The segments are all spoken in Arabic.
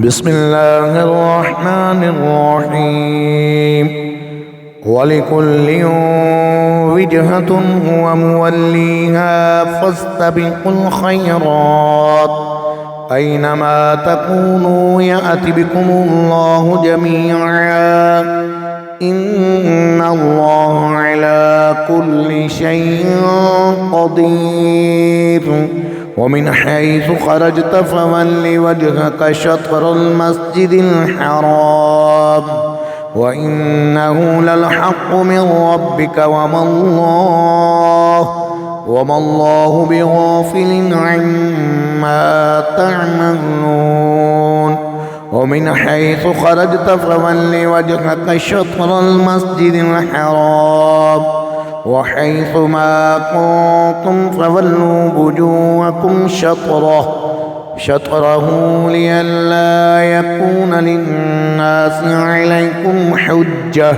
بسم الله الرحمن الرحيم ولكل وجهة هو موليها فاستبقوا الخيرات أينما تكونوا يأت بكم الله جميعا إن الله على كل شيء قدير. ومن حيث خرجت فول وجهك شطر المسجد الحرام وإنه للحق من ربك وما الله بغافل عما تعملون. ومن حيث خرجت فول وجهك شطر المسجد الحرام وحيث ما كنتم فولوا وجوهكم شطره لئلا يكون للناس عليكم حجة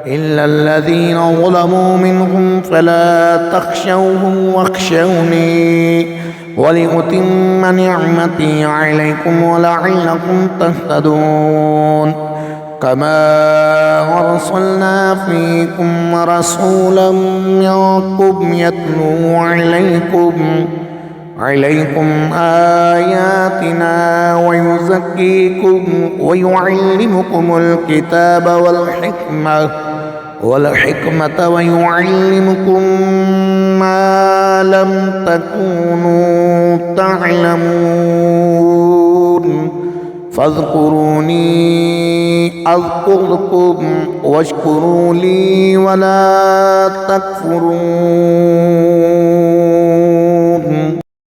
إلا الذين ظلموا منهم فلا تخشوهم واخشوني ولأتم نعمتي عليكم ولعلكم تهتدون. كما أرسلنا فيكم رسولا منكم يتلو عليكم آياتنا ويزكيكم ويعلمكم الكتاب والحكمة ويعلمكم ما لم تكونوا تعلمون فاذكروني أذكركم واشكروا لي ولا تكفرون.